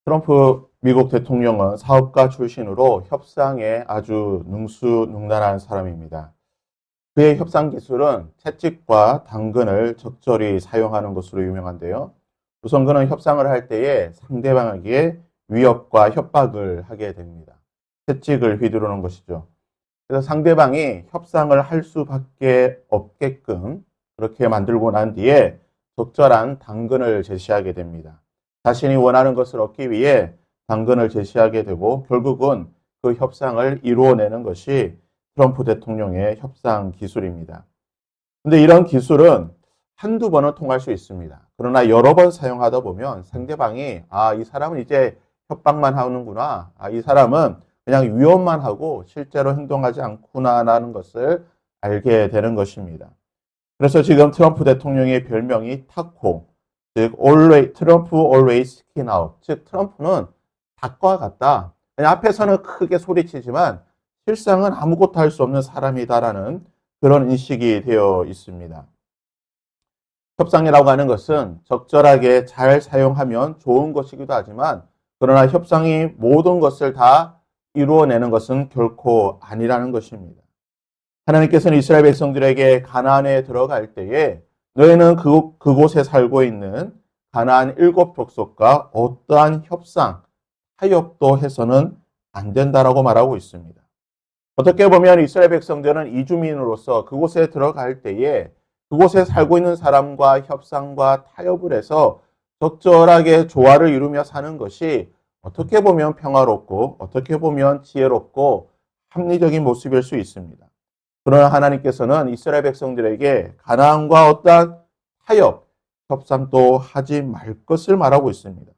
트럼프 미국 대통령은 사업가 출신으로 협상에 아주 능수능란한 사람입니다. 그의 협상 기술은 채찍과 당근을 적절히 사용하는 것으로 유명한데요. 우선 그는 협상을 할 때에 상대방에게 위협과 협박을 하게 됩니다. 채찍을 휘두르는 것이죠. 그래서 상대방이 협상을 할 수밖에 없게끔 그렇게 만들고 난 뒤에 적절한 당근을 제시하게 됩니다. 자신이 원하는 것을 얻기 위해 당근을 제시하게 되고 결국은 그 협상을 이루어내는 것이 트럼프 대통령의 협상 기술입니다. 근데 이런 기술은 한두 번은 통할 수 있습니다. 그러나 여러 번 사용하다 보면 상대방이 이 사람은 이제 협박만 하는구나. 이 사람은 그냥 위협만 하고 실제로 행동하지 않구나라는 것을 알게 되는 것입니다. 그래서 지금 트럼프 대통령의 별명이 타코, 즉 트럼프 always skin out, 즉 트럼프는 닭과 같다. 그냥 앞에서는 크게 소리치지만 실상은 아무것도 할 수 없는 사람이다라는 그런 인식이 되어 있습니다. 협상이라고 하는 것은 적절하게 잘 사용하면 좋은 것이기도 하지만 그러나 협상이 모든 것을 다 이루어내는 것은 결코 아니라는 것입니다. 하나님께서는 이스라엘 백성들에게 가나안에 들어갈 때에 너희는 그곳에 살고 있는 가나안 7족속과 어떠한 협상, 타협도 해서는 안 된다라고 말하고 있습니다. 어떻게 보면 이스라엘 백성들은 이주민으로서 그곳에 들어갈 때에 그곳에 살고 있는 사람과 협상과 타협을 해서 적절하게 조화를 이루며 사는 것이 어떻게 보면 평화롭고 어떻게 보면 지혜롭고 합리적인 모습일 수 있습니다. 그러나 하나님께서는 이스라엘 백성들에게 가나안과 어떠한 타협, 협상도 하지 말 것을 말하고 있습니다.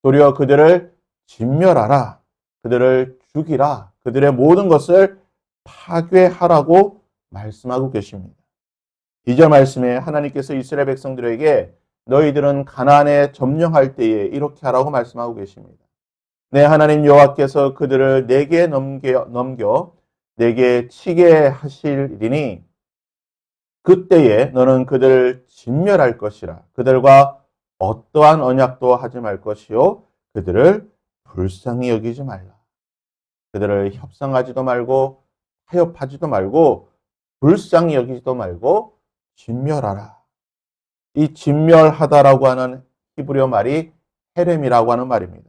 도리어 그들을 진멸하라, 그들을 죽이라, 그들의 모든 것을 파괴하라고 말씀하고 계십니다. 2절 말씀에 하나님께서 이스라엘 백성들에게 너희들은 가나안에 점령할 때에 이렇게 하라고 말씀하고 계십니다. 내 하나님 여호와께서 그들을 내게 넘겨 내게 치게 하시리니 그때에 너는 그들을 진멸할 것이라. 그들과 어떠한 언약도 하지 말 것이요 그들을 불쌍히 여기지 말라. 그들을 협상하지도 말고 타협하지도 말고 불쌍히 여기지도 말고 진멸하라. 이 진멸하다라고 하는 히브리어 말이 헤렘이라고 하는 말입니다.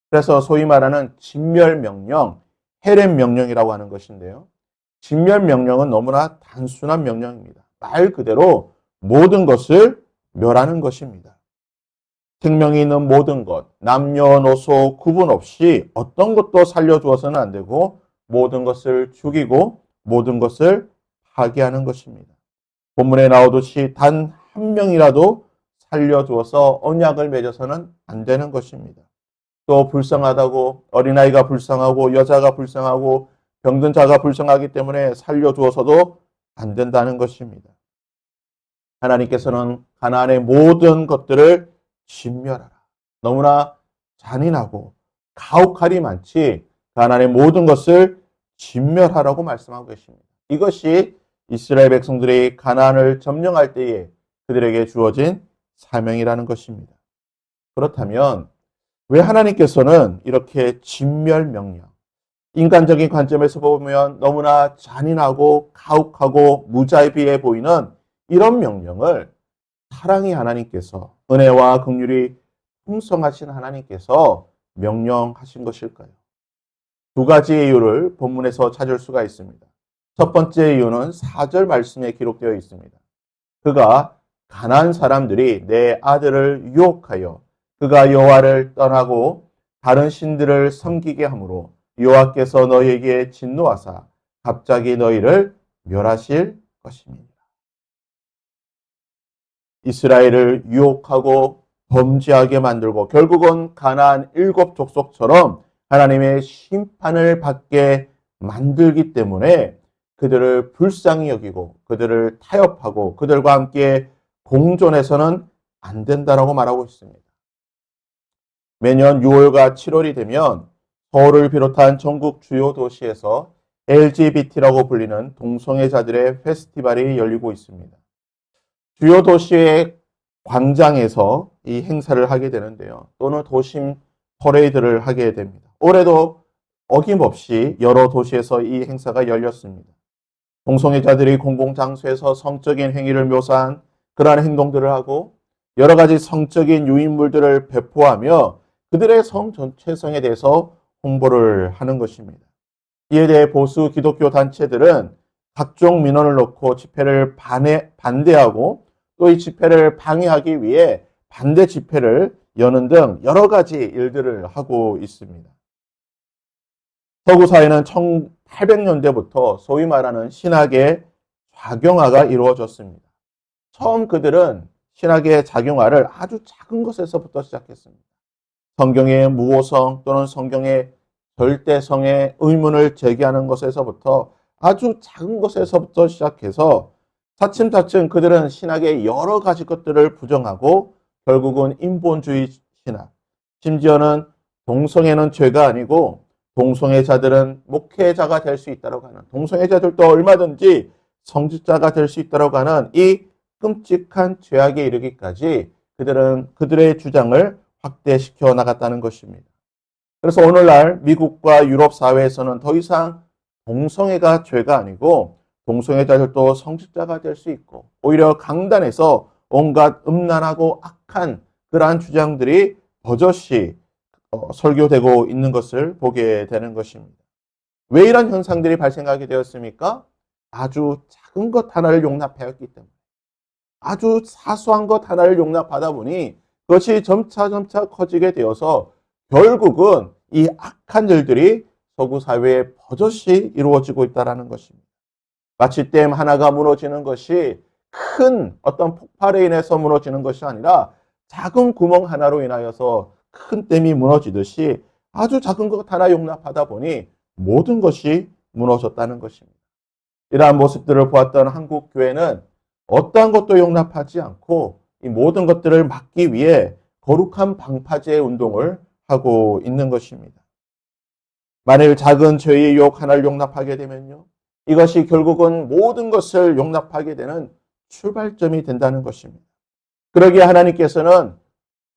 그래서 소위 말하는 진멸명령, 헤렘명령이라고 하는 것인데요. 진멸명령은 너무나 단순한 명령입니다. 말 그대로 모든 것을 멸하는 것입니다. 생명이 있는 모든 것, 남녀노소 구분 없이 어떤 것도 살려주어서는 안 되고 모든 것을 죽이고 모든 것을 파괴하는 것입니다. 본문에 나오듯이 단 한 명이라도 살려주어서 언약을 맺어서는 안 되는 것입니다. 또 불쌍하다고 어린아이가 불쌍하고 여자가 불쌍하고 병든 자가 불쌍하기 때문에 살려주어서도 안 된다는 것입니다. 하나님께서는 가나안의 모든 것들을 진멸하라. 너무나 잔인하고 가혹할이 많지 가나안의 모든 것을 진멸하라고 말씀하고 계십니다. 이것이 이스라엘 백성들이 가나안을 점령할 때에 그들에게 주어진 사명이라는 것입니다. 그렇다면 왜 하나님께서는 이렇게 진멸명령, 인간적인 관점에서 보면 너무나 잔인하고 가혹하고 무자비해 보이는 이런 명령을 사랑의 하나님께서, 은혜와 긍휼이 풍성하신 하나님께서 명령하신 것일까요? 두 가지의 이유를 본문에서 찾을 수가 있습니다. 첫 번째 이유는 4절 말씀에 기록되어 있습니다. 그가 가나안 사람들이 내 아들을 유혹하여 그가 여호와를 떠나고 다른 신들을 섬기게 하므로 여호와께서 너희에게 진노하사 갑자기 너희를 멸하실 것입니다. 이스라엘을 유혹하고 범죄하게 만들고 결국은 가나안 7족속처럼 하나님의 심판을 받게 만들기 때문에 그들을 불쌍히 여기고 그들을 타협하고 그들과 함께 공존해서는 안 된다라고 말하고 있습니다. 매년 6월과 7월이 되면 서울을 비롯한 전국 주요 도시에서 LGBT라고 불리는 동성애자들의 페스티벌이 열리고 있습니다. 주요 도시의 광장에서 이 행사를 하게 되는데요. 또는 도심 퍼레이드를 하게 됩니다. 올해도 어김없이 여러 도시에서 이 행사가 열렸습니다. 동성애자들이 공공장소에서 성적인 행위를 묘사한 그러한 행동들을 하고 여러 가지 성적인 유인물들을 배포하며 그들의 성 정체성에 대해서 홍보를 하는 것입니다. 이에 대해 보수 기독교 단체들은 각종 민원을 넣고 집회를 반대하고 또 이 집회를 방해하기 위해 반대 집회를 여는 등 여러 가지 일들을 하고 있습니다. 서구 사회는 1800년대부터 소위 말하는 신학의 작용화가 이루어졌습니다. 처음 그들은 신학의 작용화를 아주 작은 것에서부터 시작했습니다. 성경의 무호성 또는 성경의 절대성의 의문을 제기하는 것에서부터 아주 작은 것에서부터 시작해서 차츰차츰 그들은 신학의 여러 가지 것들을 부정하고 결국은 인본주의 신학, 심지어는 동성애는 죄가 아니고 동성애자들은 목회자가 될 수 있다고 하는, 동성애자들도 얼마든지 성직자가 될 수 있다고 하는 이 끔찍한 죄악에 이르기까지 그들은 그들의 주장을 확대시켜 나갔다는 것입니다. 그래서 오늘날 미국과 유럽 사회에서는 더 이상 동성애가 죄가 아니고 동성애자들도 성직자가 될 수 있고 오히려 강단에서 온갖 음란하고 악한 그러한 주장들이 버젓이 설교되고 있는 것을 보게 되는 것입니다. 왜 이런 현상들이 발생하게 되었습니까? 아주 작은 것 하나를 용납하였기 때문에, 아주 사소한 것 하나를 용납하다 보니 그것이 점차 커지게 되어서 결국은 이 악한 일들이 서구 사회에 버젓이 이루어지고 있다는 것입니다. 마치 댐 하나가 무너지는 것이 큰 어떤 폭발에 인해서 무너지는 것이 아니라 작은 구멍 하나로 인하여서 큰 댐이 무너지듯이 아주 작은 것 하나 용납하다 보니 모든 것이 무너졌다는 것입니다. 이러한 모습들을 보았던 한국 교회는 어떠한 것도 용납하지 않고 이 모든 것들을 막기 위해 거룩한 방파제 운동을 하고 있는 것입니다. 만일 작은 죄의 유혹 하나를 용납하게 되면요, 이것이 결국은 모든 것을 용납하게 되는 출발점이 된다는 것입니다. 그러기에 하나님께서는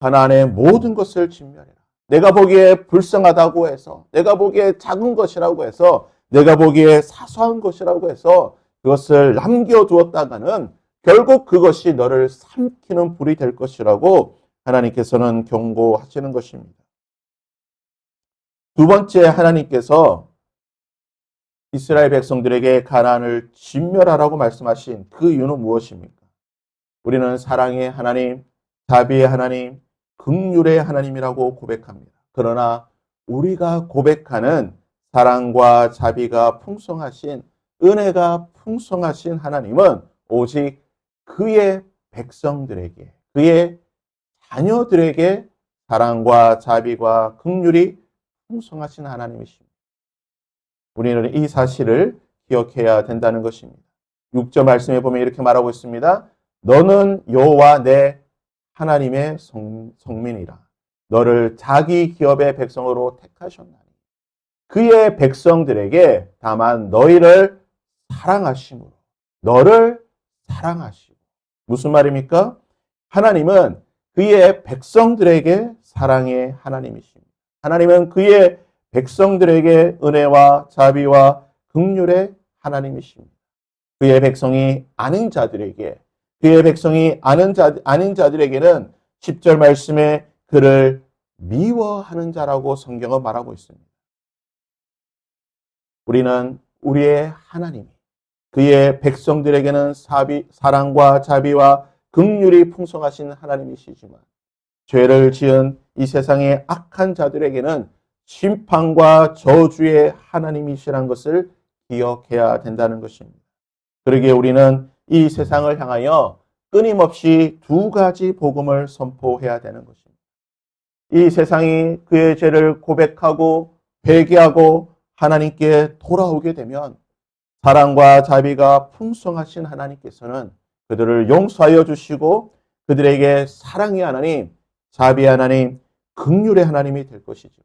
가나안의 모든 것을 진멸해라. 내가 보기에 불쌍하다고 해서, 내가 보기에 작은 것이라고 해서, 내가 보기에 사소한 것이라고 해서 그것을 남겨두었다가는 결국 그것이 너를 삼키는 불이 될 것이라고 하나님께서는 경고하시는 것입니다. 두 번째, 하나님께서 이스라엘 백성들에게 가나안을 진멸하라고 말씀하신 그 이유는 무엇입니까? 우리는 사랑의 하나님, 자비의 하나님, 긍휼의 하나님이라고 고백합니다. 그러나 우리가 고백하는 사랑과 자비가 풍성하신, 은혜가 풍성하신 하나님은 오직 그의 백성들에게, 그의 자녀들에게 사랑과 자비와 긍휼이 풍성하신 하나님이십니다. 우리는 이 사실을 기억해야 된다는 것입니다. 6절 말씀에 보면 이렇게 말하고 있습니다. 너는 여호와 내 하나님의 성민이라. 너를 자기 기업의 백성으로 택하셨나니. 그의 백성들에게 다만 너희를 사랑하심으로, 너를 사랑하시고. 무슨 말입니까? 하나님은 그의 백성들에게 사랑의 하나님이십니다. 하나님은 그의 백성들에게 은혜와 자비와 긍휼의 하나님이십니다. 그의 백성이 아닌 자들에게, 그의 백성이 아닌 자들에게는 10절 말씀에 그를 미워하는 자라고 성경은 말하고 있습니다. 우리는 우리의 하나님이 그의 백성들에게는 사랑과 자비와 긍휼이 풍성하신 하나님이시지만 죄를 지은 이 세상의 악한 자들에게는 심판과 저주의 하나님이시라는 것을 기억해야 된다는 것입니다. 그러기에 우리는 이 세상을 향하여 끊임없이 두 가지 복음을 선포해야 되는 것입니다. 이 세상이 그의 죄를 고백하고 회개하고 하나님께 돌아오게 되면 사랑과 자비가 풍성하신 하나님께서는 그들을 용서하여 주시고 그들에게 사랑의 하나님, 자비의 하나님, 긍휼의 하나님이 될 것이죠.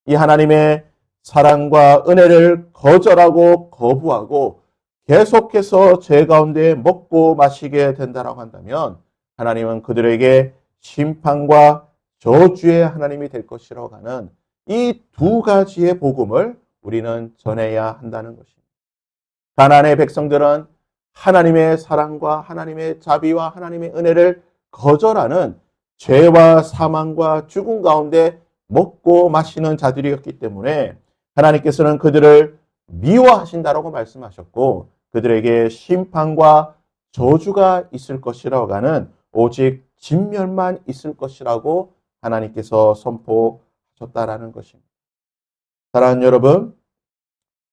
이 하나님의 사랑과 은혜를 거절하고 거부하고 계속해서 죄 가운데 먹고 마시게 된다라고 한다면 하나님은 그들에게 심판과 저주의 하나님이 될 것이라고 하는 이 두 가지의 복음을 우리는 전해야 한다는 것입니다. 가나안의 백성들은 하나님의 사랑과 하나님의 자비와 하나님의 은혜를 거절하는 죄와 사망과 죽음 가운데 먹고 마시는 자들이었기 때문에 하나님께서는 그들을 미워하신다라고 말씀하셨고 그들에게 심판과 저주가 있을 것이라고 하는 오직 진멸만 있을 것이라고 하나님께서 선포하셨다라는 것입니다. 사랑하는 여러분,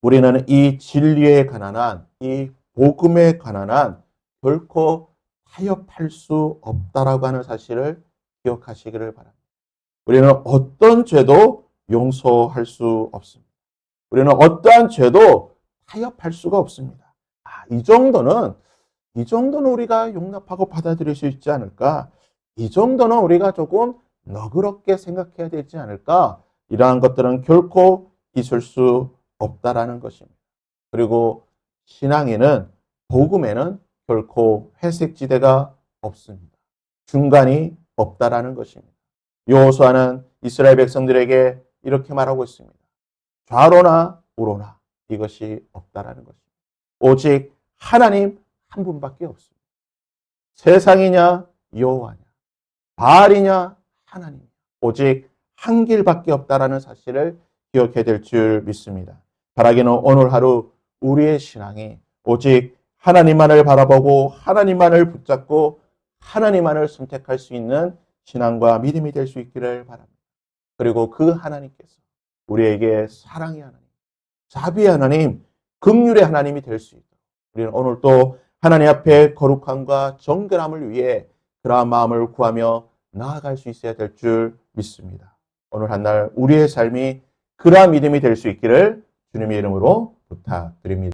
우리는 이 진리에 관한 이 복음에 관한 결코 타협할 수 없다라고 하는 사실을 기억하시기를 바랍니다. 우리는 어떤 죄도 용서할 수 없습니다. 우리는 어떠한 죄도 타협할 수가 없습니다. 이 정도는 우리가 용납하고 받아들일 수 있지 않을까? 이 정도는 우리가 조금 너그럽게 생각해야 되지 않을까? 이러한 것들은 결코 있을 수 없다라는 것입니다. 그리고 신앙에는 복음에는 결코 회색지대가 없습니다. 중간이 없다라는 것입니다. 여호수아는 이스라엘 백성들에게 이렇게 말하고 있습니다. 좌로나 우로나 이것이 없다라는 것입니다. 오직 하나님 한 분밖에 없습니다. 세상이냐 여호와냐 바알이냐 하나님 오직 한 길밖에 없다라는 사실을 기억해야 될 줄 믿습니다. 바라기는 오늘 하루 우리의 신앙이 오직 하나님만을 바라보고 하나님만을 붙잡고 하나님만을 선택할 수 있는 신앙과 믿음이 될 수 있기를 바랍니다. 그리고 그 하나님께서 우리에게 사랑의 하나님, 자비의 하나님, 긍휼의 하나님이 될 수 있도록 우리는 오늘 또 하나님 앞에 거룩함과 정결함을 위해 그러한 마음을 구하며 나아갈 수 있어야 될 줄 믿습니다. 오늘 한 날 우리의 삶이 그러한 믿음이 될 수 있기를 주님의 이름으로 부탁드립니다.